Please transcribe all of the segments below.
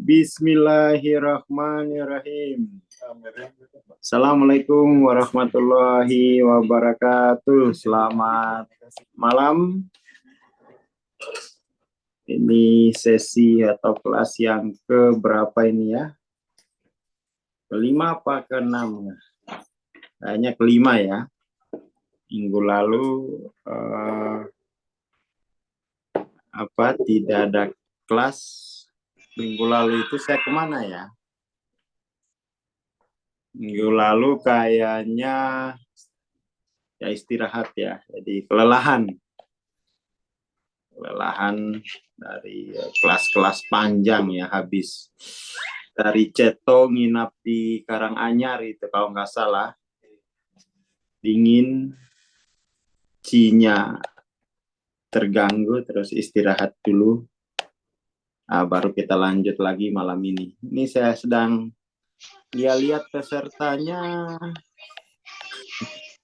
Bismillahirrahmanirrahim. Assalamualaikum warahmatullahi wabarakatuh. Selamat malam. Ini sesi atau kelas yang ke berapa ini ya? Kelima apa keenam? Kayaknya kelima ya. Minggu lalu tidak ada kelas. Minggu lalu itu saya kemana ya? Minggu lalu kayaknya ya istirahat ya. Jadi kelelahan dari kelas-kelas panjang ya, habis dari Ceto nginap di Karanganyar itu kalau nggak salah, dingin, cinya terganggu, terus istirahat dulu. Baru kita lanjut lagi malam ini. Ini saya sedang lihat pesertanya,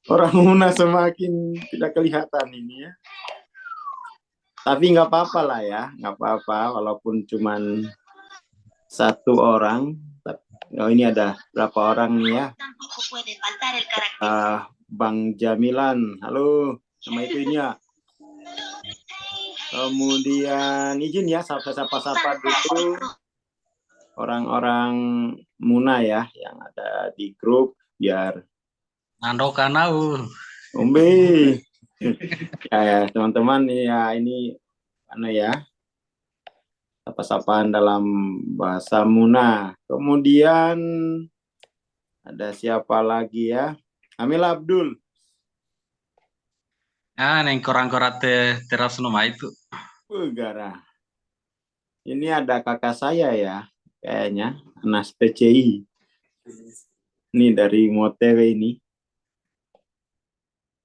orang Muna semakin tidak kelihatan ini ya. Tapi nggak apa-apa lah ya, nggak apa-apa walaupun cuman satu orang. Oh, ini ada berapa orang nih ya? Bang Jamilan, halo, nama itu ini ya. Kemudian izin ya sapa-sapa dulu orang-orang Muna ya yang ada di grup biar Nandokanau. Umbi. Ya, teman-teman ya, ini ya, sapa-sapaan dalam bahasa Muna. Kemudian ada siapa lagi ya? Amil Abdul. Neng korang-korang teras nama itu. Gara. Ini ada kakak saya ya, kayaknya Anas PCI. Ini dari Motewe ini.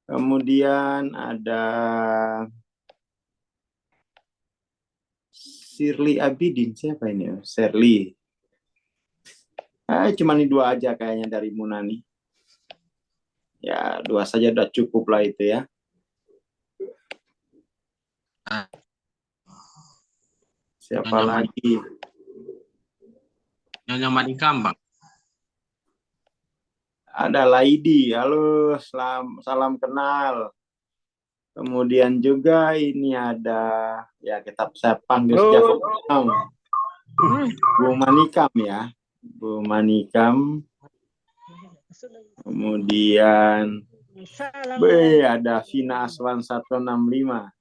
Kemudian ada Shirley Abidin, siapa ini? Shirley. Cuma ini dua aja kayaknya dari Munani. Ya, dua saja udah cukup lah itu ya. Siapa lagi? Nyonya Manikam, Bang. Ada Laidi, halo, salam kenal. Kemudian juga ini ada, ya kita saya panggil sejak Bu Manikam ya, Bu Manikam. Kemudian ada Vina Aswan 165.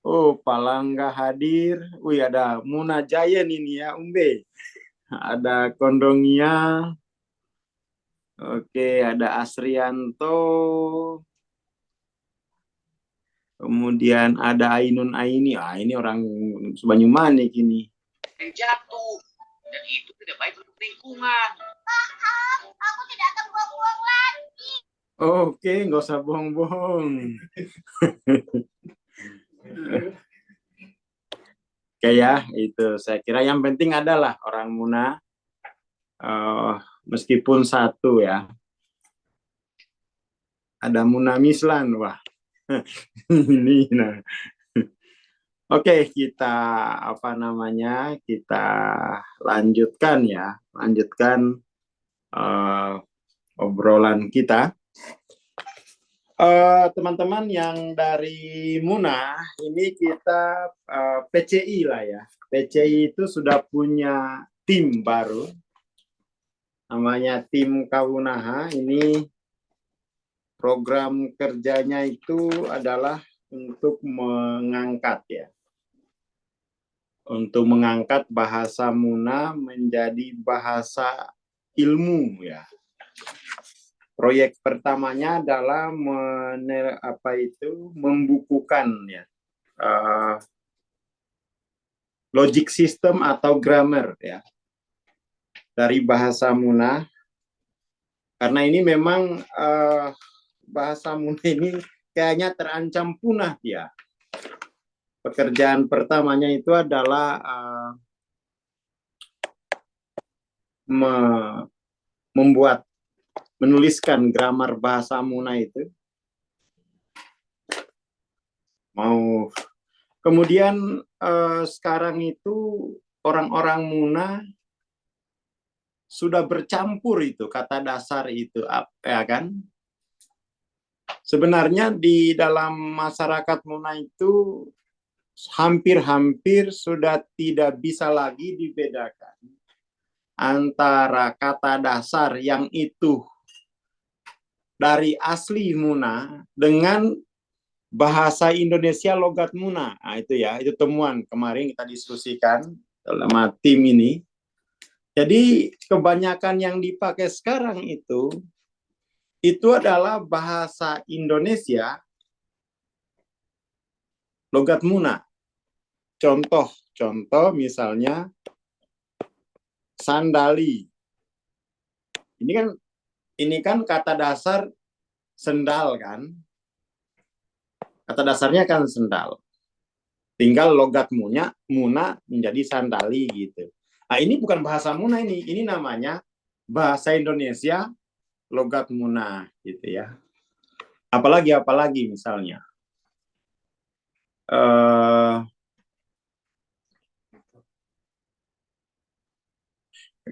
Oh, Palangga hadir. Wih, ada Muna Jayan ini ya, Umbe. Ada Kondongia. Oke, ada Asrianto. Kemudian ada Ainun Aini. Ini orang Banyumanik ini. Yang jatuh. Dan itu tidak baik untuk lingkungan. Aku tidak akan buang-buang lagi. Oke, nggak usah bohong-bohong. Oke ya, itu saya kira yang penting adalah orang Muna. Meskipun satu ya. Ada Muna Mislan, wah. Ini nah. Oke, kita kita lanjutkan ya, obrolan kita. Teman-teman yang dari Muna, ini kita PCI lah ya. PCI itu sudah punya tim baru, namanya tim Kawunaha. Ini program kerjanya itu adalah untuk mengangkat bahasa Muna menjadi bahasa ilmu ya. Proyek pertamanya adalah membukukan ya logic system atau grammar ya dari bahasa Muna. Karena ini memang bahasa Muna ini kayaknya terancam punah ya. Pekerjaan pertamanya itu adalah menuliskan grammar bahasa Muna itu. Kemudian sekarang itu orang-orang Muna sudah bercampur itu kata dasar itu, ya kan? Sebenarnya di dalam masyarakat Muna itu hampir-hampir sudah tidak bisa lagi dibedakan antara kata dasar yang itu dari asli Muna dengan bahasa Indonesia logat Muna. Nah, itu ya, itu temuan kemarin kita diskusikan dalam tim ini. Jadi kebanyakan yang dipakai sekarang itu adalah bahasa Indonesia logat Muna. Contoh misalnya sandali. Ini kan kata dasar sendal kan. Kata dasarnya kan sendal. Tinggal logat Muna menjadi sandali gitu. Nah, ini bukan bahasa Muna ini namanya bahasa Indonesia logat Muna gitu ya. Apalagi misalnya.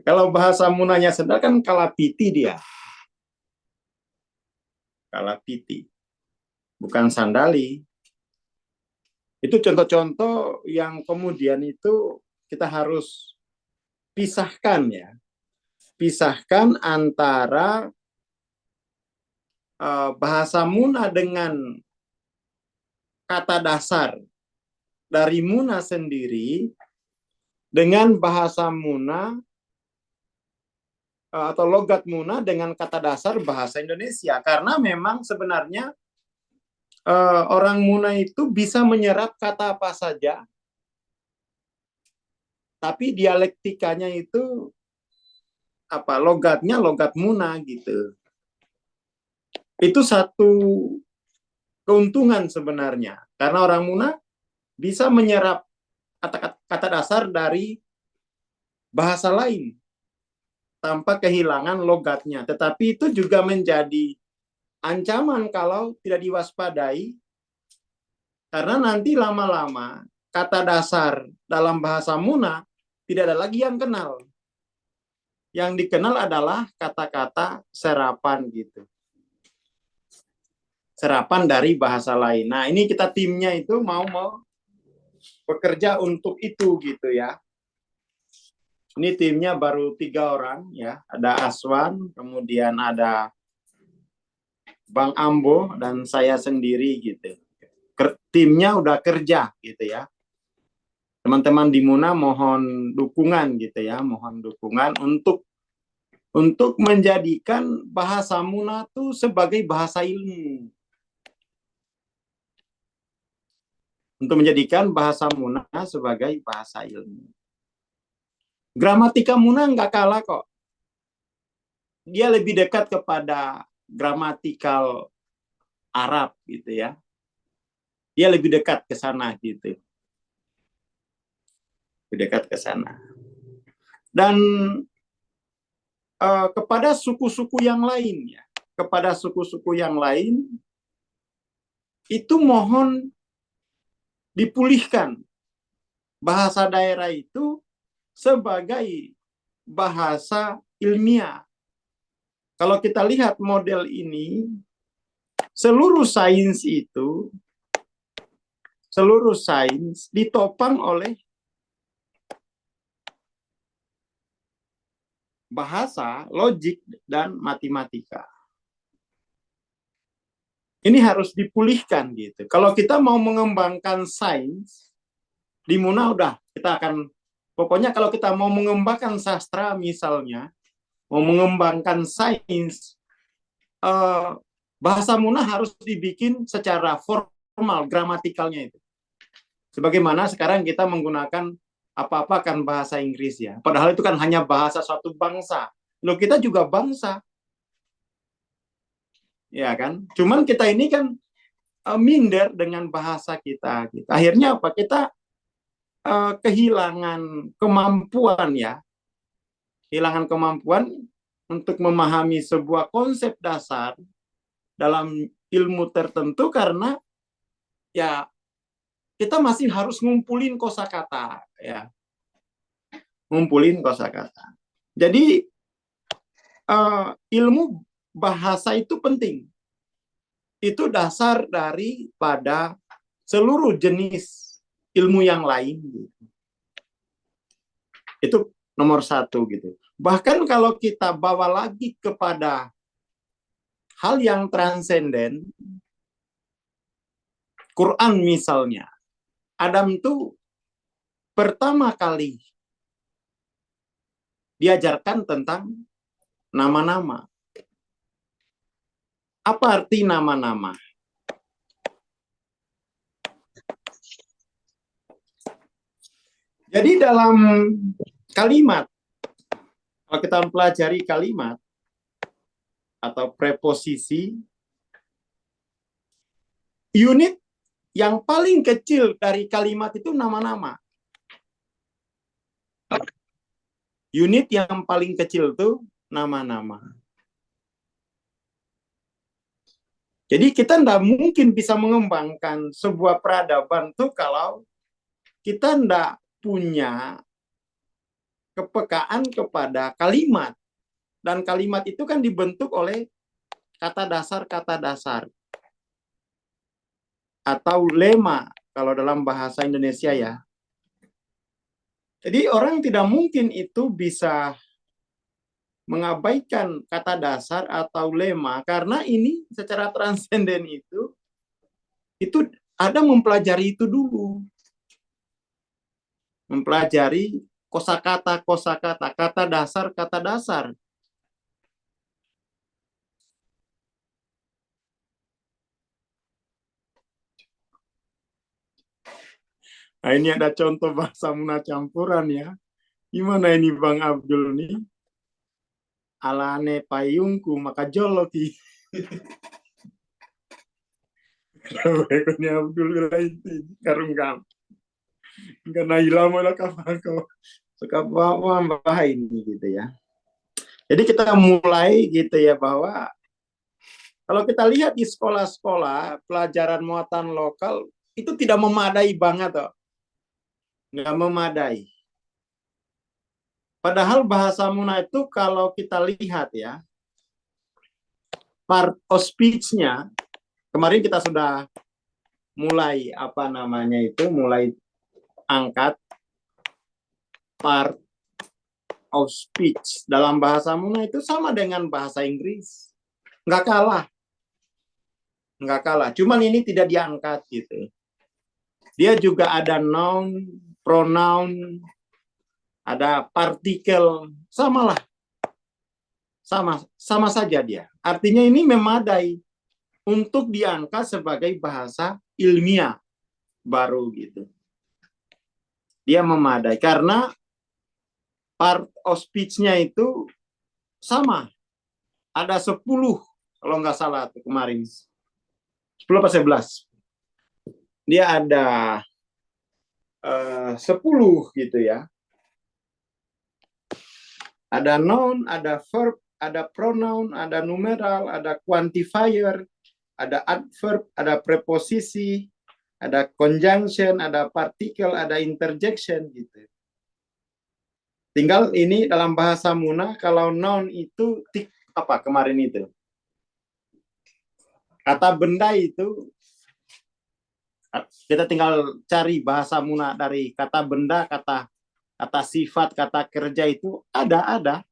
Kalau bahasa Munanya sendal kan kalapiti dia. Kalapiti. Bukan sandali. Itu contoh-contoh yang kemudian itu kita harus pisahkan ya. Pisahkan antara bahasa Muna dengan kata dasar dari Muna sendiri dengan bahasa Muna atau logat Muna dengan kata dasar bahasa Indonesia. Karena memang sebenarnya orang Muna itu bisa menyerap kata apa saja, tapi dialektikanya itu logatnya logat Muna gitu. Itu satu keuntungan sebenarnya, karena orang Muna bisa menyerap kata dasar dari bahasa lain tanpa kehilangan logatnya. Tetapi itu juga menjadi ancaman kalau tidak diwaspadai, karena nanti lama-lama kata dasar dalam bahasa Muna tidak ada lagi yang kenal. Yang dikenal adalah kata-kata serapan gitu. Serapan dari bahasa lain. Nah, ini kita timnya itu mau bekerja untuk itu gitu ya. Ini timnya baru 3 orang ya. Ada Aswan, kemudian ada Bang Ambo dan saya sendiri gitu. Timnya udah kerja gitu ya. Teman-teman di Muna mohon dukungan gitu ya, mohon dukungan untuk menjadikan bahasa Muna itu sebagai bahasa ilmu. Untuk menjadikan bahasa Muna sebagai bahasa ilmu. Gramatika Muna nggak kalah kok. Dia lebih dekat kepada gramatikal Arab gitu ya. Dia lebih dekat ke sana gitu. Lebih dekat ke sana. Dan kepada suku-suku yang lain ya, kepada suku-suku yang lain itu mohon dipulihkan bahasa daerah itu sebagai bahasa ilmiah. Kalau kita lihat model ini, seluruh sains ditopang oleh bahasa, logik, dan matematika. Ini harus dipulihkan gitu. Kalau kita mau mengembangkan sains, di Muna udah, kita akan, pokoknya kalau kita mau mengembangkan sastra misalnya, mau mengembangkan sains, bahasa Muna harus dibikin secara formal, gramatikalnya itu. Sebagaimana sekarang kita menggunakan apa-apa kan bahasa Inggris ya. Padahal itu kan hanya bahasa suatu bangsa. Loh, kita juga bangsa. Ya kan? Cuman kita ini kan minder dengan bahasa kita. Akhirnya apa? Kita kehilangan kemampuan ya. Kehilangan kemampuan untuk memahami sebuah konsep dasar dalam ilmu tertentu karena ya kita masih harus ngumpulin kosakata ya. ngumpulin kosakata. Jadi ilmu bahasa itu penting. Itu dasar daripada seluruh jenis ilmu yang lain. Itu nomor satu gitu. Bahkan kalau kita bawa lagi kepada hal yang transenden, Quran misalnya, Adam itu pertama kali diajarkan tentang nama-nama. Apa arti nama-nama? Jadi dalam kalimat, kalau kita mempelajari kalimat atau preposisi, unit yang paling kecil dari kalimat itu nama-nama. Unit yang paling kecil itu nama-nama. Jadi kita tidak mungkin bisa mengembangkan sebuah peradaban tuh kalau kita tidak punya kepekaan kepada kalimat. Dan kalimat itu kan dibentuk oleh kata dasar atau lema kalau dalam bahasa Indonesia ya. Jadi orang tidak mungkin itu bisa mengabaikan kata dasar atau lema karena ini secara transenden itu ada mempelajari itu dulu. Mempelajari kosakata, kata dasar. Nah, ini ada contoh bahasa Muna campuran ya. Gimana ini Bang Abdul nih? Alane payungku maka joloki. Ini Abdul itu karung kam. Karena ilmu lah kau suka bawa ini gitu ya. Jadi kita mulai gitu ya bahwa kalau kita lihat di sekolah-sekolah pelajaran muatan lokal itu tidak memadai banget toh. Nggak memadai. Padahal bahasa Muna itu kalau kita lihat ya, part of speech-nya, kemarin kita sudah mulai mulai angkat part of speech. Dalam bahasa Muna itu sama dengan bahasa Inggris. Nggak kalah. Cuman ini tidak diangkat gitu. Dia juga ada noun, pronoun, ada partikel, sama saja dia. Artinya ini memadai untuk diangkat sebagai bahasa ilmiah baru gitu. Dia memadai karena part of speech-nya itu sama. Ada 10 kalau nggak salah tuh kemarin. 10 atau 11. Dia ada 10 gitu ya. Ada noun, ada verb, ada pronoun, ada numeral, ada quantifier, ada adverb, ada preposisi, ada conjunction, ada partikel, ada interjection gitu. Tinggal ini dalam bahasa Muna kalau noun itu apa kemarin itu? Kata benda itu kita tinggal cari bahasa Muna dari kata benda, kata sifat, kata kerja itu ada.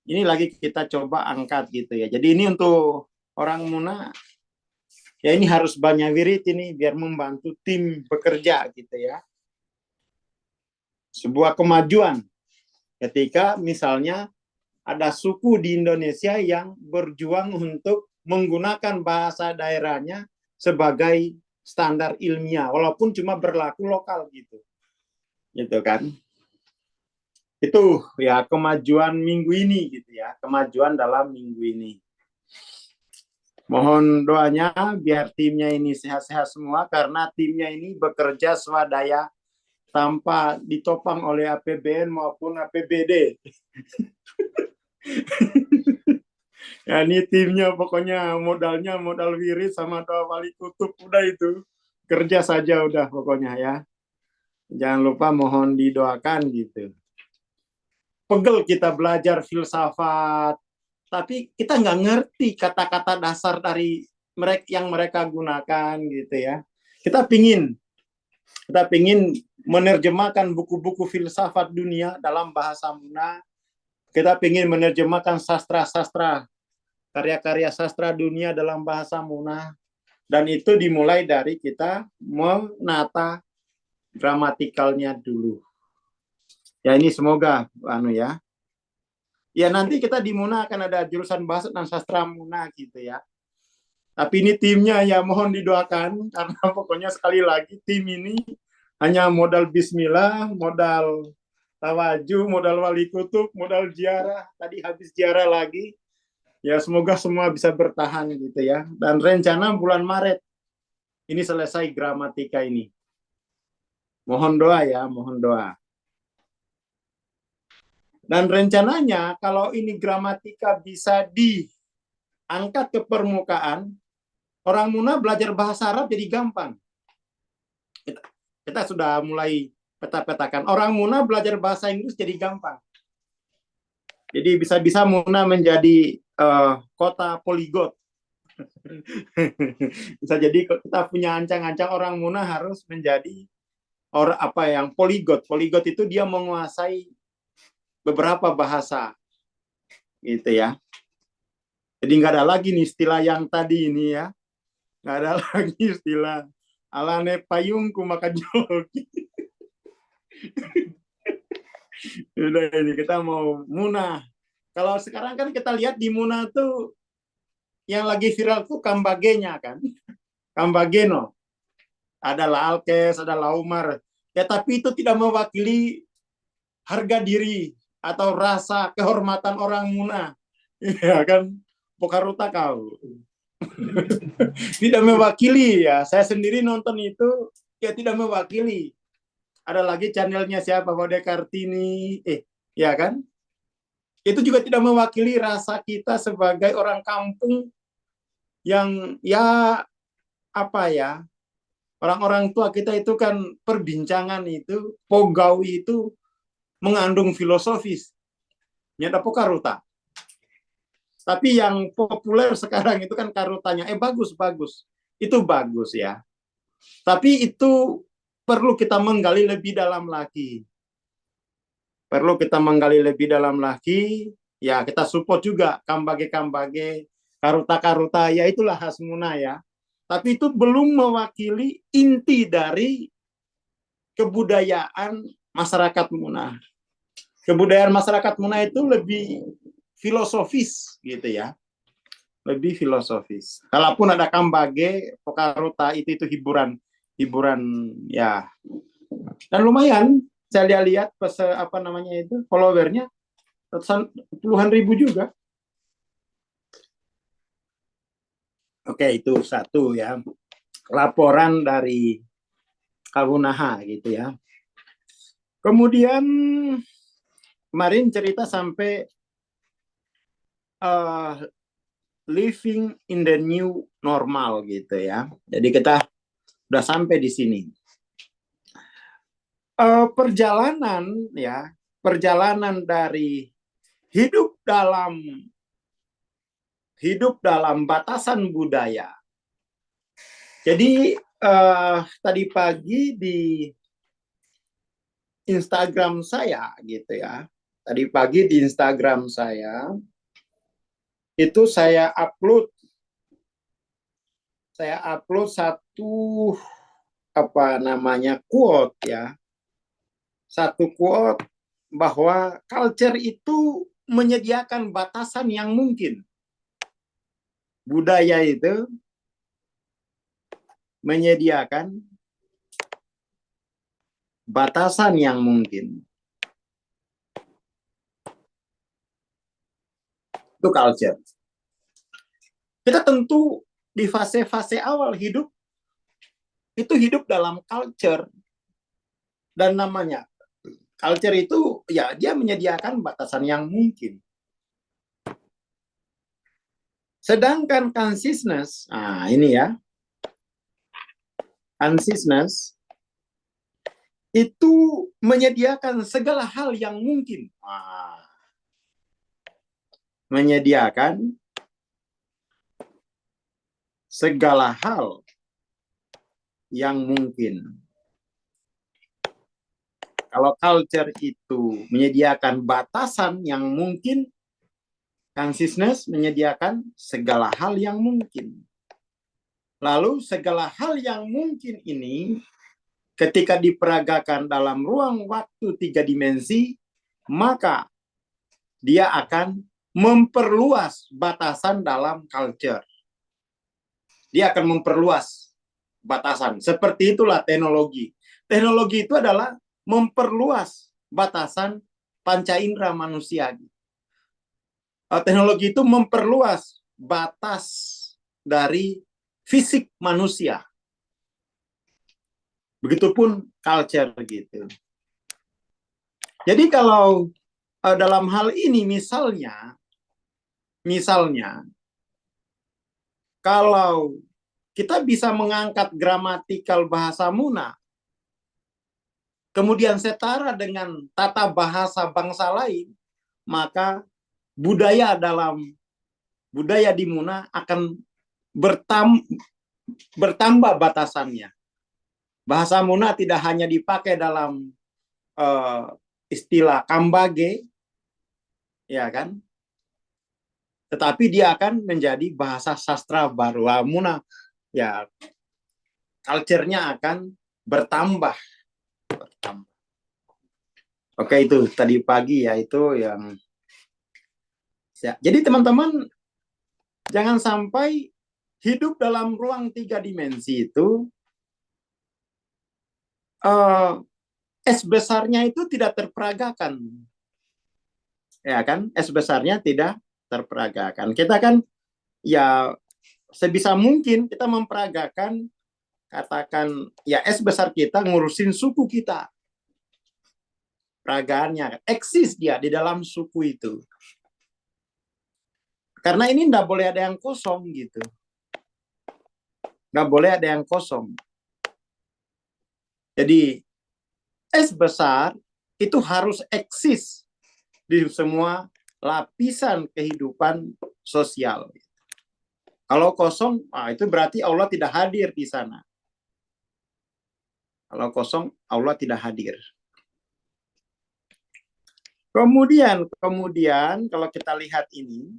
Ini lagi kita coba angkat gitu ya. Jadi ini untuk orang Muna, ya ini harus banyak wirid ini biar membantu tim bekerja gitu ya. Sebuah kemajuan ketika misalnya ada suku di Indonesia yang berjuang untuk menggunakan bahasa daerahnya sebagai standar ilmiah, walaupun cuma berlaku lokal gitu kan. Itu ya kemajuan minggu ini gitu ya, kemajuan dalam minggu ini. Mohon doanya biar timnya ini sehat-sehat semua karena timnya ini bekerja swadaya tanpa ditopang oleh APBN maupun APBD. Ya ini timnya pokoknya modalnya modal wirid sama doa wali kutub udah itu. Kerja saja udah pokoknya ya. Jangan lupa mohon didoakan gitu. pegel kita belajar filsafat, tapi kita nggak ngerti kata-kata dasar dari yang mereka gunakan gitu ya. Kita pingin menerjemahkan buku-buku filsafat dunia dalam bahasa Muna. Kita pingin menerjemahkan sastra-sastra, karya-karya sastra dunia dalam bahasa Muna. Dan itu dimulai dari kita menata gramatikalnya dulu. Ya ini semoga ya. Ya nanti kita di Muna akan ada jurusan bahasa dan sastra Muna gitu ya. Tapi ini timnya ya mohon didoakan karena pokoknya sekali lagi tim ini hanya modal bismillah, modal tawaju, modal wali kutub, modal ziarah. Tadi habis ziarah lagi. Ya semoga semua bisa bertahan gitu ya. Dan rencana bulan Maret ini selesai gramatika ini. Mohon doa ya, mohon doa. Dan rencananya kalau ini gramatika bisa diangkat ke permukaan, orang Muna belajar bahasa Arab jadi gampang. Kita sudah mulai peta-petakan. Orang Muna belajar bahasa Inggris jadi gampang. Jadi bisa-bisa Muna menjadi kota poligot. Bisa jadi kita punya ancang-ancang orang Muna harus menjadi poligot. Poligot itu dia menguasai beberapa bahasa, gitu ya. Jadi nggak ada lagi nih istilah yang tadi ini ya, nggak ada lagi istilah alane payungku makan joki. Udah ini kita mau Muna. Kalau sekarang kan kita lihat di Muna tuh yang lagi viral tuh Kambagenya kan, Kambageno. Ada Alkes, ada Laumar. Ya tapi itu tidak mewakili harga diri atau rasa kehormatan orang Muna. Ya kan, Pokaruta kau. Tidak mewakili ya. Saya sendiri nonton itu ya tidak mewakili. Ada lagi channelnya siapa, Bode Kartini, ya kan? Itu juga tidak mewakili rasa kita sebagai orang kampung yang ya apa ya, orang-orang tua kita itu kan perbincangan itu, Pogawi itu mengandung filosofis. Nyata Pokaruta. Tapi yang populer sekarang itu kan karutanya, bagus. Itu bagus ya. Tapi itu perlu kita menggali lebih dalam lagi. Ya kita support juga Kambage, karuta, ya itulah khas Muna ya. Tapi itu belum mewakili inti dari kebudayaan masyarakat Muna. Kebudayaan masyarakat Muna itu lebih filosofis gitu ya, lebih filosofis. Kalaupun ada Kambage, Pokaruta itu hiburan ya. Dan lumayan saya lihat followernya puluhan ribu juga. Oke, itu satu ya, laporan dari Kabunaha gitu ya. Kemudian kemarin cerita sampai living in the new normal gitu ya. Jadi kita udah sampai di sini. Perjalanan dari hidup dalam batasan budaya. Jadi tadi pagi di Instagram saya gitu ya. Tadi pagi di Instagram saya itu saya upload satu quote ya. Satu quote bahwa culture itu menyediakan batasan yang mungkin. Budaya itu menyediakan batasan yang mungkin. Itu culture. Kita tentu di fase-fase awal hidup itu hidup dalam culture, dan namanya culture itu ya dia menyediakan batasan yang mungkin. Sedangkan consciousness, ini ya, consciousness itu menyediakan segala hal yang mungkin. Menyediakan segala hal yang mungkin. Kalau culture itu menyediakan batasan yang mungkin, consciousness menyediakan segala hal yang mungkin. Lalu segala hal yang mungkin ini ketika diperagakan dalam ruang waktu 3 dimensi, maka dia akan memperluas batasan dalam culture. Dia akan memperluas batasan. Seperti itulah teknologi. Teknologi itu adalah memperluas batasan panca indera manusia. Teknologi itu memperluas batas dari fisik manusia. Begitupun culture gitu. Jadi kalau dalam hal ini misalnya kalau kita bisa mengangkat gramatikal bahasa Muna, kemudian setara dengan tata bahasa bangsa lain, maka budaya di Muna akan bertambah batasannya. Bahasa Muna tidak hanya dipakai dalam istilah kambage, ya kan? Tetapi dia akan menjadi bahasa sastra baru. Muna, ya, culture-nya akan bertambah. Oke, itu tadi pagi ya, itu yang jadi teman-teman jangan sampai hidup dalam ruang 3 dimensi itu S besarnya itu tidak terperagakan. Ya kan? S besarnya tidak terperagakan. Kita kan ya sebisa mungkin kita memperagakan, katakan ya S besar kita ngurusin suku kita. Peragaannya eksis dia di dalam suku itu. Karena ini nggak boleh ada yang kosong gitu. Nggak boleh ada yang kosong. Jadi S besar itu harus eksis di semua lapisan kehidupan sosial. Kalau kosong, itu berarti Allah tidak hadir di sana. Kalau kosong, Allah tidak hadir. Kemudian kalau kita lihat ini,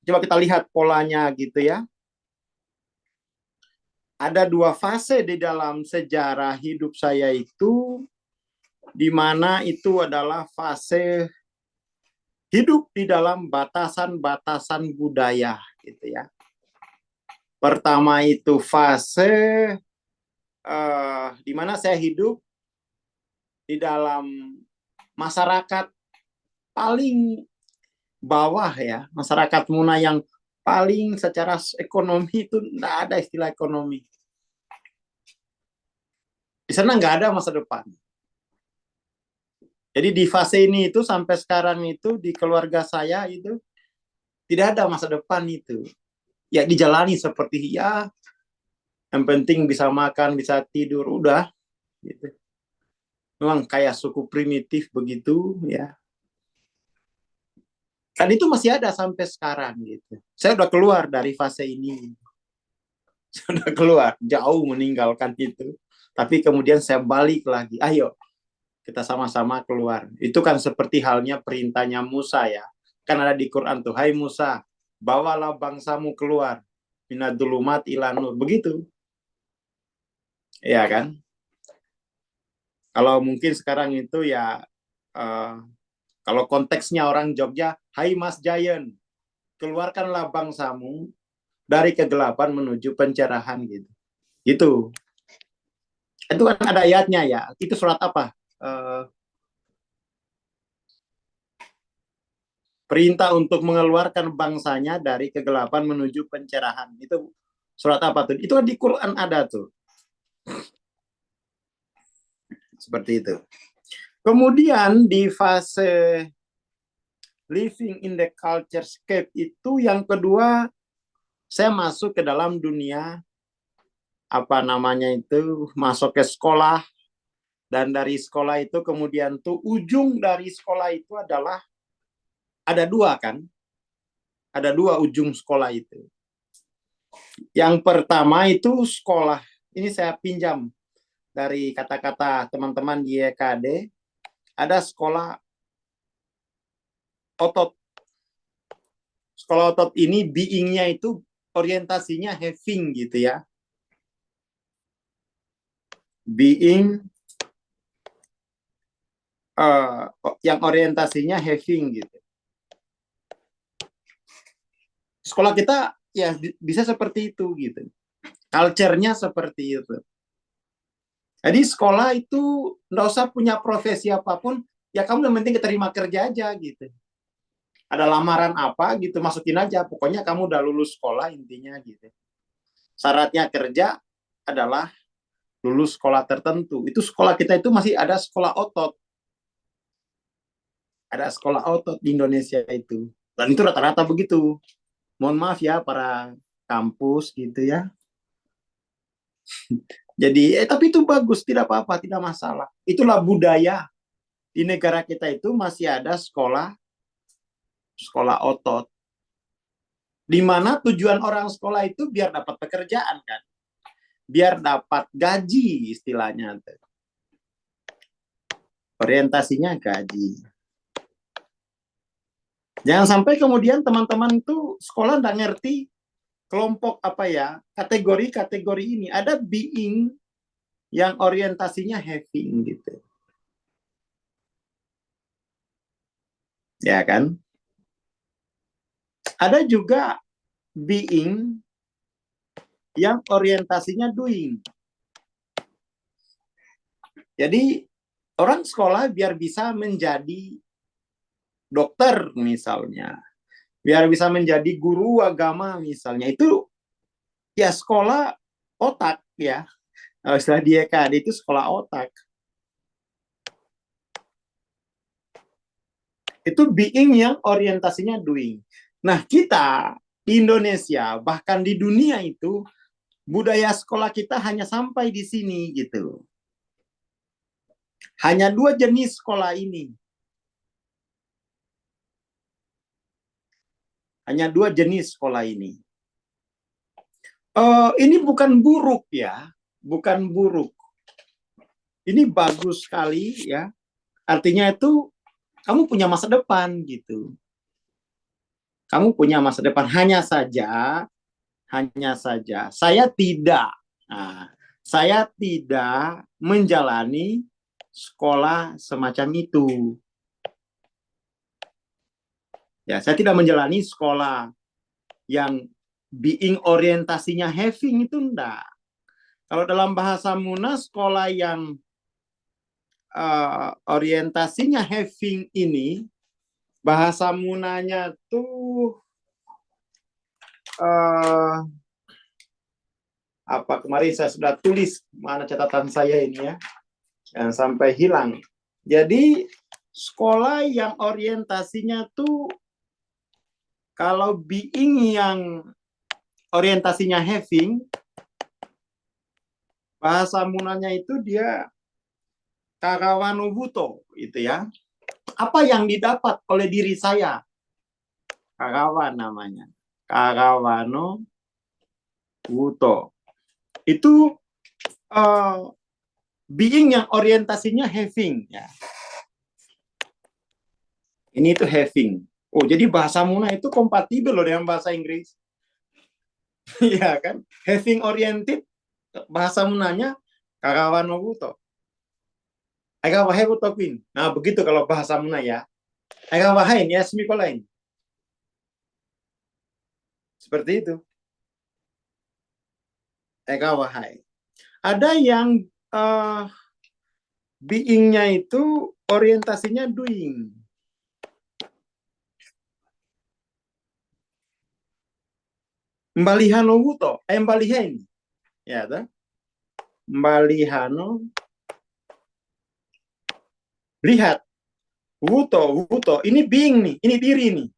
coba kita lihat polanya gitu ya. Ada 2 fase di dalam sejarah hidup saya itu, di mana itu adalah fase hidup di dalam batasan-batasan budaya gitu ya. Pertama itu fase di mana saya hidup di dalam masyarakat paling bawah ya, masyarakat Muna yang paling secara ekonomi itu tidak ada istilah ekonomi. Di sana nggak ada masa depan. Jadi di fase ini itu sampai sekarang itu di keluarga saya itu tidak ada masa depan itu. Ya dijalani seperti ya, yang penting bisa makan, bisa tidur, udah. Gitu. Memang kayak suku primitif begitu ya. Kan itu masih ada sampai sekarang gitu. Saya udah keluar dari fase ini. Saya udah keluar, jauh meninggalkan itu. Tapi kemudian saya balik lagi. Ayo, kita sama-sama keluar. Itu kan seperti halnya perintahnya Musa ya. Kan ada di Quran tuh, hai Musa, bawalah bangsamu keluar. Minadulumat ila nur. Begitu. Ya kan? Kalau mungkin sekarang itu ya, kalau konteksnya orang Jogja, hai Mas Giant, keluarkanlah bangsamu dari kegelapan menuju pencerahan gitu. Itu kan ada ayatnya ya. Itu surat apa? Perintah untuk mengeluarkan bangsanya dari kegelapan menuju pencerahan. Itu surat apa tuh? Itu kan di Quran ada tuh. Seperti itu. Kemudian di fase living in the culture scape itu yang kedua, saya masuk ke dalam dunia apa namanya itu, masuk ke sekolah, Dan dari sekolah itu kemudian tuh ujung dari sekolah itu adalah ada dua kan? Ada dua ujung sekolah itu. Yang pertama itu sekolah. Ini saya pinjam dari kata-kata teman-teman di YKD. Ada sekolah otot. Sekolah otot ini being-nya itu orientasinya having gitu ya. Being yang orientasinya having gitu. Sekolah kita ya bisa seperti itu gitu. Culture-nya seperti itu. Jadi sekolah itu nggak usah punya profesi apapun, ya kamu yang penting keterima kerja aja gitu. Ada lamaran apa gitu, masukin aja. Pokoknya kamu udah lulus sekolah intinya gitu. Syaratnya kerja adalah lulus sekolah tertentu. Itu sekolah kita itu masih ada sekolah otot. Ada sekolah otot di Indonesia itu. Dan itu rata-rata begitu. Mohon maaf ya para kampus gitu ya. Jadi, tapi itu bagus, tidak apa-apa, tidak masalah. Itulah budaya. Di negara kita itu masih ada sekolah otot. Di mana tujuan orang sekolah itu biar dapat pekerjaan kan. Biar dapat gaji istilahnya. Orientasinya gaji. Jangan sampai kemudian teman-teman itu sekolah nggak ngerti kelompok apa ya, kategori-kategori ini. Ada being yang orientasinya having gitu. Ya kan? Ada juga being yang orientasinya doing. Jadi orang sekolah biar bisa menjadi dokter misalnya, biar bisa menjadi guru agama misalnya, itu ya sekolah otak ya. Istilah di YKD itu sekolah otak. Itu being yang orientasinya doing. Nah, kita di Indonesia, bahkan di dunia itu, budaya sekolah kita hanya sampai di sini gitu. Hanya dua jenis sekolah ini. Hanya dua jenis sekolah ini. Ini bukan buruk ya, bukan buruk. Ini bagus sekali ya. Artinya itu kamu punya masa depan gitu. Kamu punya masa depan, hanya saja saya tidak menjalani sekolah semacam itu. Ya, saya tidak menjalani sekolah yang being orientasinya having itu enggak. Kalau dalam bahasa Munas, sekolah yang orientasinya having ini, bahasa Munanya tuh apa kemarin saya sudah tulis, mana catatan saya ini ya, yang sampai hilang. Jadi sekolah yang orientasinya tuh kalau being yang orientasinya having, bahasa Munanya itu dia karawanubuto itu ya. Apa yang didapat oleh diri saya? Karawan namanya. Karawanubuto. Itu being yang orientasinya having ya. Ini itu having. Oh, jadi bahasa Muna itu kompatibel loh dengan bahasa Inggris. Iya kan? Having oriented, bahasa Munanya karawanobuto. Agawahai butokin. Nah, begitu kalau bahasa Muna ya. Agawahai ya semikolain. Seperti itu. Agawahai. Ada yang being-nya itu orientasinya doing. Mbalihano wuto, mbalihen. Ya, tak? Mbalihano. Lihat. Wuto. Ini being nih, ini diri nih.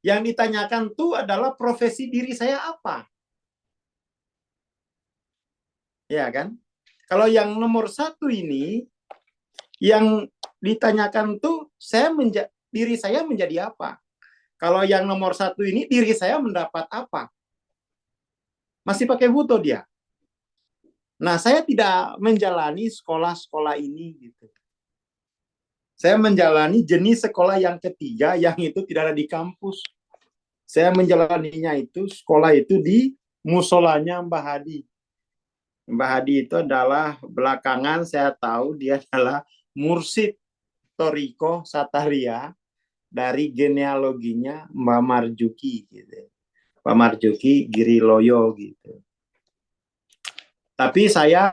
Yang ditanyakan tuh adalah profesi diri saya apa? Ya kan? Kalau yang nomor satu ini, Yang ditanyakan tuh diri saya menjadi apa? Kalau yang nomor 1 ini diri saya mendapat apa? Masih pakai foto dia. Nah, saya tidak menjalani sekolah-sekolah ini gitu. Saya menjalani jenis sekolah yang ketiga yang itu tidak ada di kampus. Saya menjalaninya itu sekolah itu di musolanya Mbah Hadi. Mbah Hadi itu adalah belakangan saya tahu dia adalah mursyid Toriko Sataria dari genealoginya Mbah Marjuki gitu. Mbah Marjuki Giriloyo gitu. Tapi saya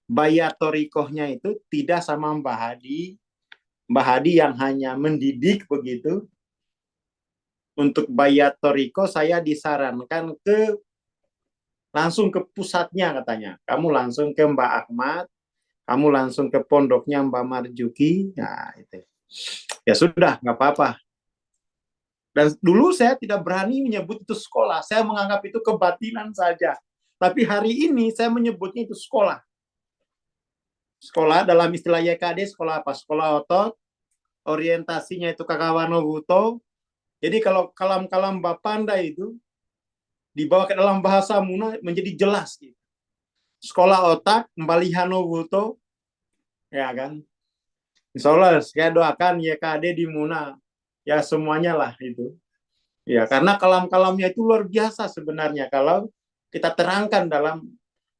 bayat torikohnya itu tidak sama Mbah Hadi. Mbah Hadi yang hanya mendidik begitu. Untuk bayat toriko saya disarankan langsung ke pusatnya katanya. Kamu langsung ke Mbah Ahmad, kamu langsung ke pondoknya Mbah Marjuki. Nah, itu. Ya sudah, nggak apa-apa. Dan dulu saya tidak berani menyebut itu sekolah. Saya menganggap itu kebatinan saja. Tapi hari ini saya menyebutnya itu sekolah. Sekolah dalam istilah YKD, sekolah apa? Sekolah otot. Orientasinya itu Kakawano Wuto. Jadi kalau kalam-kalam Bapanda itu dibawa ke dalam bahasa Muna menjadi jelas. Gitu. Sekolah otak, Mbalihano Wuto. Ya kan? Insya Allah saya doakan YKD di Muna. Ya semuanya lah itu. Ya, karena kalam-kalamnya itu luar biasa sebenarnya kalau kita terangkan dalam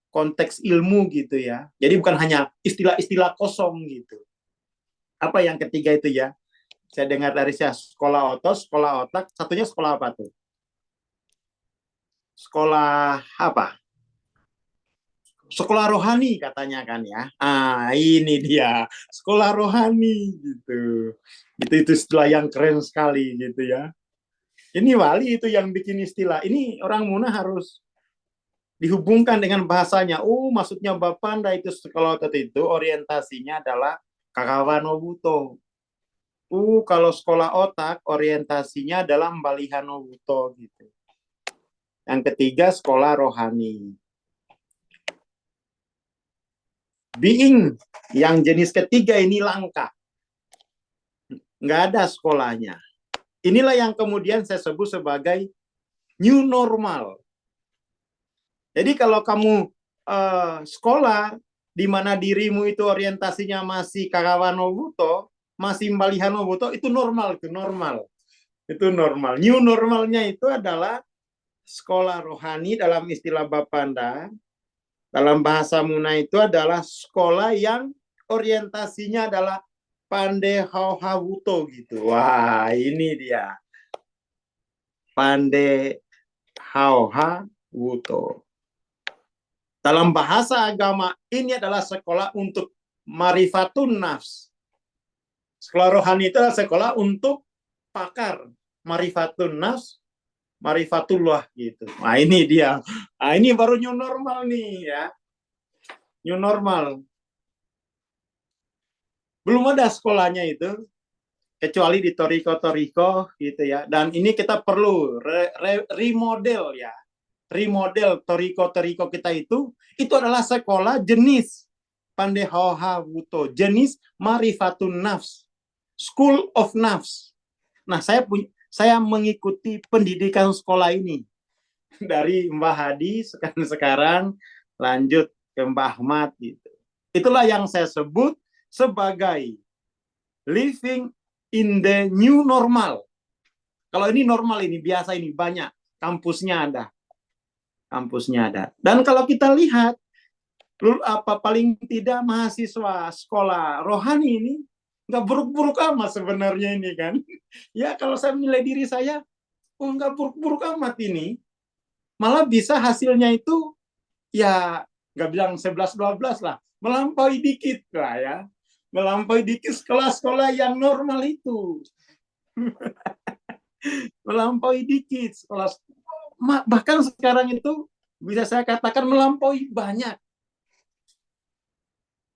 konteks ilmu gitu ya. Jadi bukan hanya istilah-istilah kosong gitu. Apa yang ketiga itu ya? Saya dengar dari saya sekolah otos, sekolah otak, satunya sekolah apa tuh? Sekolah apa? Sekolah rohani katanya kan ya. Ah, ini dia. Sekolah rohani gitu. Itu istilah yang keren sekali gitu ya. Ini wali itu yang bikin istilah. Ini orang Muna harus dihubungkan dengan bahasanya. Maksudnya Bapanda itu sekolah otot itu orientasinya adalah Kakawano Wuto. Kalau sekolah otak orientasinya adalah Mbalihano Wuto gitu. Yang ketiga sekolah rohani. Being yang jenis ketiga ini langka. Nggak ada sekolahnya. Inilah yang kemudian saya sebut sebagai new normal. Jadi kalau kamu sekolah di mana dirimu itu orientasinya masih Kakawano Wuto, masih Mbalihano Wuto, itu normal, itu normal. Itu normal. New normalnya itu adalah sekolah rohani dalam istilah Bapanda. Dalam bahasa Muna itu adalah sekolah yang orientasinya adalah Pande Hauha Wuto gitu. Wah, ini dia. Pande Hauha Wuto. Dalam bahasa agama, ini adalah sekolah untuk marifatun nafs. Sekolah rohani itu adalah sekolah untuk pakar marifatun nafs, marifatullah gitu. Nah, ini dia. Nah, ini baru new normal nih ya. New normal. Belum ada sekolahnya itu, kecuali di toriko-toriko gitu ya. Dan ini kita perlu remodel ya. Remodel toriko-toriko kita itu adalah sekolah jenis Pandehoha Wuto, jenis Marifatun Nafs, School of Nafs. Nah, saya mengikuti pendidikan sekolah ini dari Mbah Hadi sekarang lanjut ke Mbah Ahmad gitu. Itulah yang saya sebut sebagai living in the new normal. Kalau ini normal, ini biasa, ini banyak. Kampusnya ada. Dan kalau kita lihat, paling tidak mahasiswa sekolah rohani ini nggak buruk-buruk amat sebenarnya ini kan. Ya kalau saya menilai diri saya, nggak buruk-buruk amat ini. Malah bisa hasilnya itu ya nggak bilang 11-12 lah, melampaui dikit lah ya. Melampaui dikit sekolah-sekolah yang normal itu. Melampaui dikit sekolah. Bahkan sekarang itu bisa saya katakan melampaui banyak.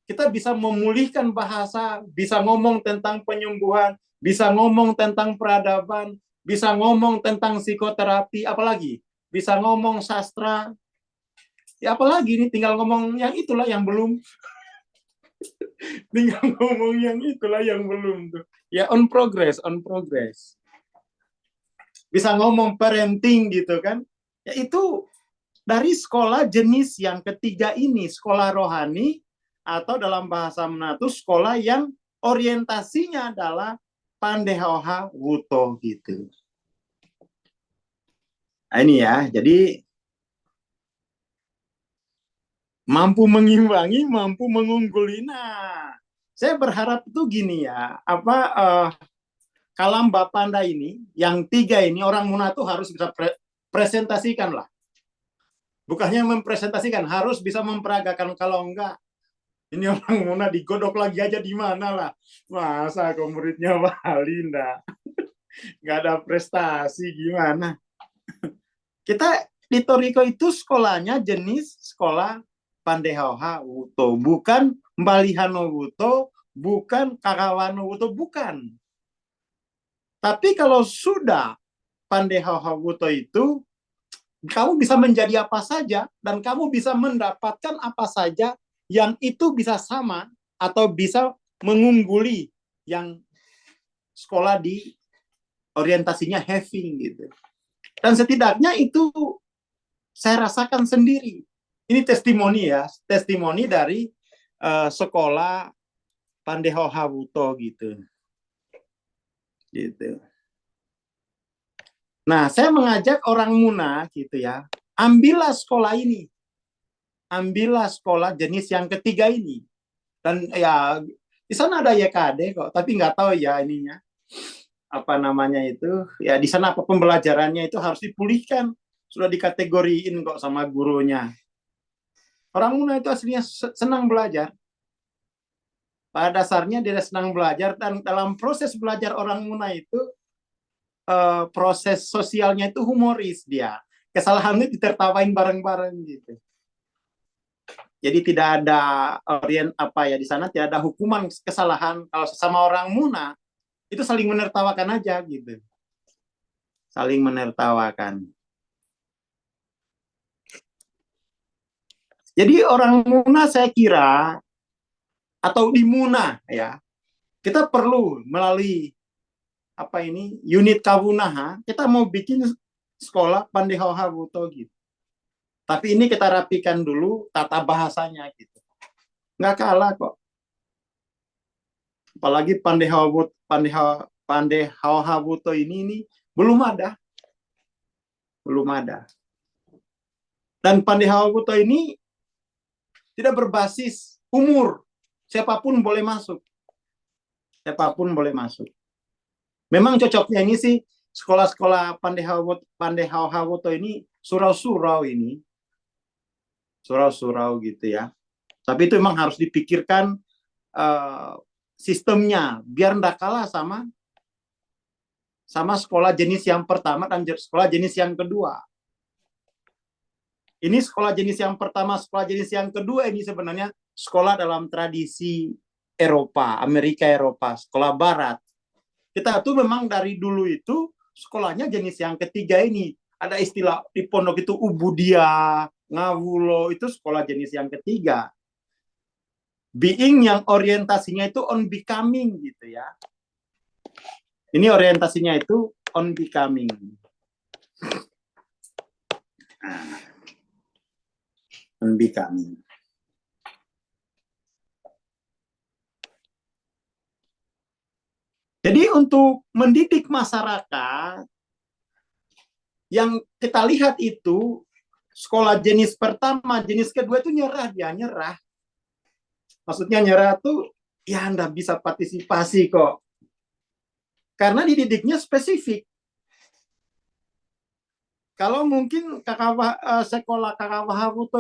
Kita bisa memulihkan bahasa, bisa ngomong tentang penyembuhan, bisa ngomong tentang peradaban, bisa ngomong tentang psikoterapi, apalagi bisa ngomong sastra. Ya apalagi ini tinggal ngomong yang itulah yang belum Tinggal ngomong yang itulah yang belum tuh. Ya on progress, on progress. Bisa ngomong parenting gitu kan. Ya itu dari sekolah jenis yang ketiga ini, sekolah rohani atau dalam bahasa Manado sekolah yang orientasinya adalah Pandehoha Wuto gitu. Nah, ini ya, jadi mampu mengimbangi, mampu mengungguli. Nah, saya berharap itu gini ya, Kalamba Panda ini, yang tiga ini orang Muna tuh harus bisa presentasikan lah. Bukannya mempresentasikan, harus bisa memperagakan. Kalau enggak, ini orang Muna digodok lagi aja di mana lah. Masa kok muridnya Wali nggak ada prestasi gimana? Kita di Toriko itu sekolahnya jenis sekolah Pandehoha Wuto, bukan Mbalihano Wuto, bukan Kakawano Wuto, bukan. Tapi kalau sudah Pandehoha Wuto itu, kamu bisa menjadi apa saja dan kamu bisa mendapatkan apa saja yang itu bisa sama atau bisa mengungguli yang sekolah di orientasinya having gitu. Dan setidaknya itu saya rasakan sendiri. Ini testimoni ya, testimoni dari sekolah Pandehoha Wuto gitu. Gitu. Nah, saya mengajak orang Muna gitu ya, ambillah sekolah ini. Ambillah sekolah jenis yang ketiga ini. Dan ya di sana ada YKD kok, tapi nggak tahu ya ininya apa namanya itu. Ya di sana apa pembelajarannya itu harus dipulihkan. Sudah dikategoriin kok sama gurunya. Orang Muna itu aslinya senang belajar. Pada dasarnya dia senang belajar dan dalam proses belajar orang Muna itu proses sosialnya itu humoris dia. Kesalahannya ditertawain bareng-bareng gitu. Jadi tidak ada di sana tidak ada hukuman kesalahan. Kalau sesama orang Muna itu saling menertawakan aja gitu. Saling menertawakan. Jadi orang Muna saya kira atau di Muna ya, kita perlu melalui unit Kavunaha, kita mau bikin sekolah Pandehoha Wuto gitu. Tapi ini kita rapikan dulu tata bahasanya gitu. Nggak kalah kok. Apalagi Pandehoha Wuto ini belum ada. Belum ada. Dan Pandehoha Wuto ini tidak berbasis umur. Siapapun boleh masuk. Siapapun boleh masuk. Memang cocoknya ini sih sekolah-sekolah Pandehoha Wuto ini surau-surau ini. Surau-surau gitu ya. Tapi itu memang harus dipikirkan sistemnya biar nggak kalah sama sekolah jenis yang pertama dan sekolah jenis yang kedua. Ini sekolah jenis yang pertama, sekolah jenis yang kedua ini sebenarnya sekolah dalam tradisi Eropa, Amerika Eropa, sekolah Barat. Kita tuh memang dari dulu itu sekolahnya jenis yang ketiga ini. Ada istilah di pondok itu Ubudia, Ngawulo, itu sekolah jenis yang ketiga. Being yang orientasinya itu on becoming gitu ya. Ini orientasinya itu on becoming. On becoming. Jadi untuk mendidik masyarakat, yang kita lihat itu sekolah jenis pertama, jenis kedua itu nyerah dia, nyerah. Maksudnya nyerah tuh ya Anda bisa partisipasi kok. Karena dididiknya spesifik. Kalau mungkin sekolah Kakawah Wuto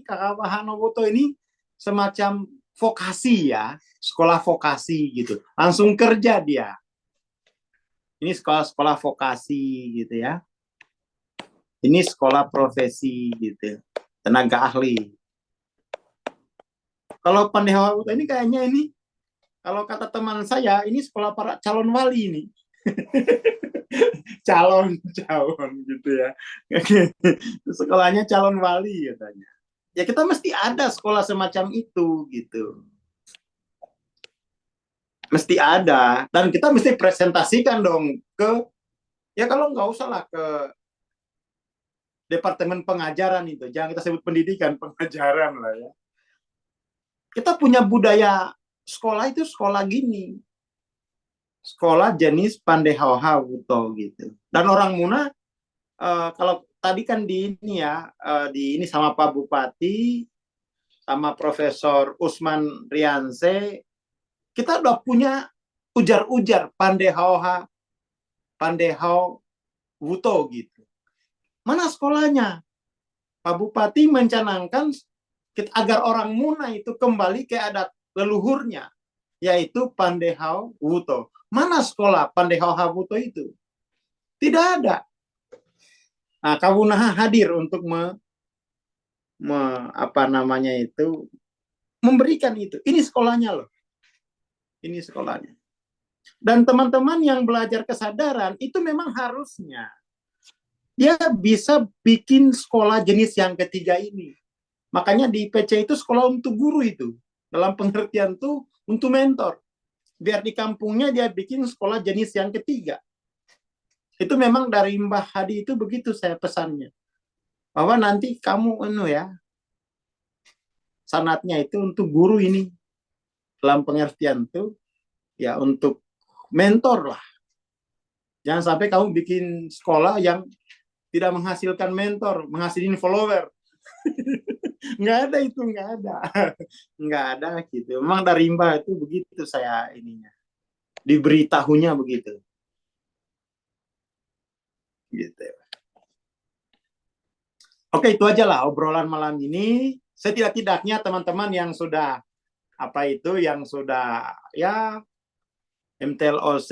Kakawahano Wuto ini semacam vokasi ya, sekolah vokasi gitu. Langsung kerja dia. Ini sekolah vokasi gitu ya. Ini sekolah profesi gitu. Tenaga ahli. Kalau Pandehoha Wuto ini kayaknya ini, kalau kata teman saya, ini sekolah para calon wali ini. calon gitu ya. Sekolahnya calon wali katanya. Ya kita mesti ada sekolah semacam itu gitu. Mesti ada. Dan kita mesti presentasikan dong ke, ya kalau nggak usah lah ke departemen pengajaran itu. Jangan kita sebut pendidikan, pengajaran lah ya. Kita punya budaya sekolah itu sekolah gini. Sekolah jenis Pandehauha Wuto gitu. Dan orang Muna, kalau tadi kan di ini ya, di ini sama Pak Bupati, sama Profesor Usman Rianse, kita udah punya ujar-ujar Pandehauha, Pandehau Wuto gitu. Mana sekolahnya? Pak Bupati mencanangkan agar orang Muna itu kembali ke adat leluhurnya, yaitu Pandehau Wuto. Mana sekolah Pandehau Wuto itu? Tidak ada. Nah, Kawunaha hadir untuk memberikan itu. Ini sekolahnya loh. Ini sekolahnya. Dan teman-teman yang belajar kesadaran itu memang harusnya dia bisa bikin sekolah jenis yang ketiga ini. Makanya di PC itu sekolah untuk guru itu. Dalam pengertian tuh untuk mentor. Biar di kampungnya dia bikin sekolah jenis yang ketiga. Itu memang dari Mbah Hadi itu begitu saya pesannya. Bahwa nanti kamu sanatnya itu untuk guru ini. Dalam pengertian tuh ya untuk mentor lah. Jangan sampai kamu bikin sekolah yang tidak menghasilkan mentor, menghasilkan follower. Nggak ada itu, nggak ada. Nggak ada gitu. Memang dari Mbah itu begitu saya ininya. Diberitahunya begitu. Gitu. Oke, itu aja lah obrolan malam ini. Setidak-tidaknya teman-teman yang sudah yang sudah ya MTLOC,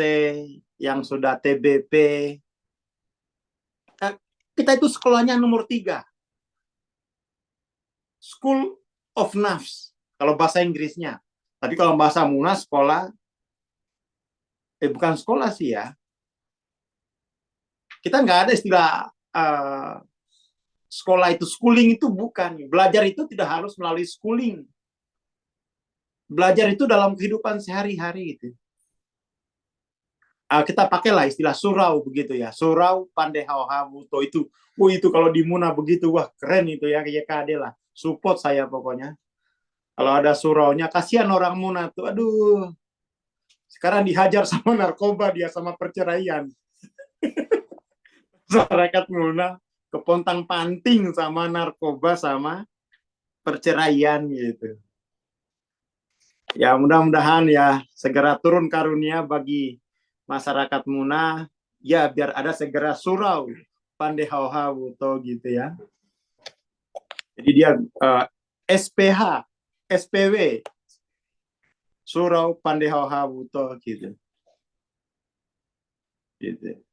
yang sudah TBP, kita itu sekolahnya nomor 3. School of Nafs, kalau bahasa Inggrisnya. Tapi kalau bahasa Muna sekolah, bukan sekolah sih ya. Kita nggak ada istilah sekolah itu, schooling itu bukan. Belajar itu tidak harus melalui schooling. Belajar itu dalam kehidupan sehari-hari itu. Kita pakailah istilah surau begitu ya. Surau Pandehau Wuto itu. Itu kalau di Muna begitu, wah keren itu ya, YKD lah. Support saya pokoknya. Kalau ada suraunya, kasihan orang Muna tuh. Aduh. Sekarang dihajar sama narkoba dia, sama perceraian. Masyarakat Muna kepontang panting sama narkoba sama perceraian gitu. Ya mudah-mudahan ya segera turun karunia bagi masyarakat Muna, ya biar ada segera surau Pandehau Wuto gitu ya. Jadi dia SPH, SPW, Surau Pandehau Wuto gitu. Gitu.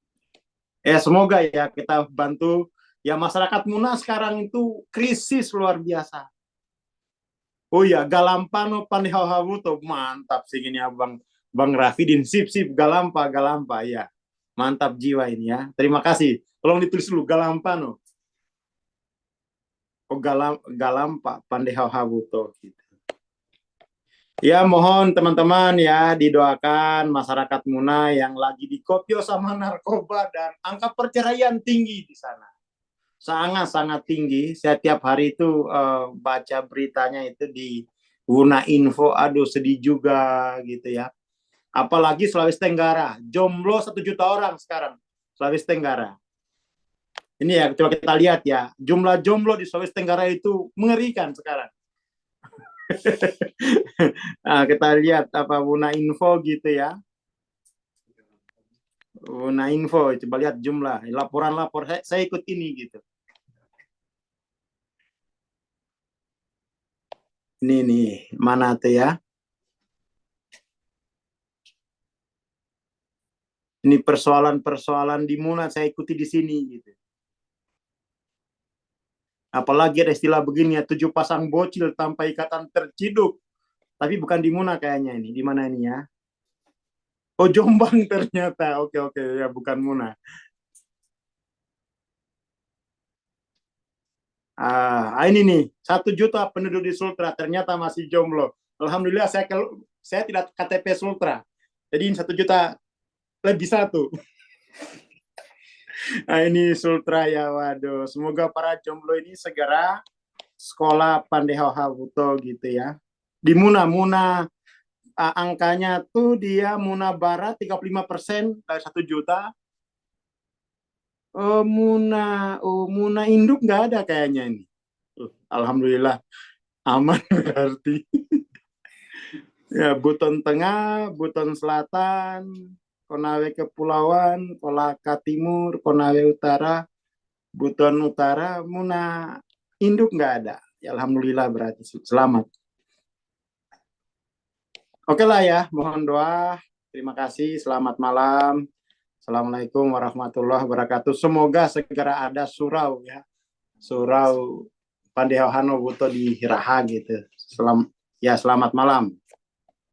Semoga ya kita bantu. Ya masyarakat Muna sekarang itu krisis luar biasa. Oh ya, Galampano Pandehau Wuto, mantap sih ini Bang Rafidin, sip Galampa ya. Mantap jiwa ini ya. Terima kasih. Tolong ditulis dulu Galampano. Oh Galampa Pandehau Wuto gitu. Ya mohon teman-teman ya didoakan masyarakat Muna yang lagi dikopio sama narkoba dan angka perceraian tinggi di sana. Sangat-sangat tinggi. Saya tiap hari itu baca beritanya itu di Wuna Info, aduh sedih juga gitu ya. Apalagi Sulawesi Tenggara, jomblo 1 juta orang sekarang Sulawesi Tenggara. Ini ya, coba kita lihat ya, jumlah jomblo di Sulawesi Tenggara itu mengerikan sekarang. Nah, kita lihat Wuna Info gitu ya. Wuna Info, coba lihat jumlah laporan-lapor saya ikut ini gitu. Ini nih, mana tuh ya? Ini persoalan-persoalan di Muna saya ikuti di sini gitu. Apalagi ada istilah begini ya, 7 pasang bocil tanpa ikatan terciduk. Tapi bukan di Muna kayaknya ini. Di mana ini ya? Oh, Jombang ternyata. Oke, ya bukan Muna. Ini nih, 1 juta penduduk di Sultra ternyata masih jomblo. Alhamdulillah saya tidak KTP Sultra. Jadiin 1 juta lebih 1. Nah ini Sultra ya, waduh. Semoga para jomblo ini segera sekolah Pandehoha Buto gitu ya. Di Muna angkanya tuh dia Muna Barat 35% dari 1 juta. Muna Induk nggak ada kayaknya ini. Alhamdulillah aman berarti. Ya, Buton Tengah, Buton Selatan, Konawe Kepulauan, Kolaka Timur, Konawe Utara, Buton Utara, Muna Induk nggak ada. Ya, alhamdulillah berarti selamat. Oke lah ya, mohon doa. Terima kasih, selamat malam. Assalamualaikum warahmatullahi wabarakatuh. Semoga segera ada surau ya. Surau Pandehohano Buto di Hiraha gitu. Selamat malam.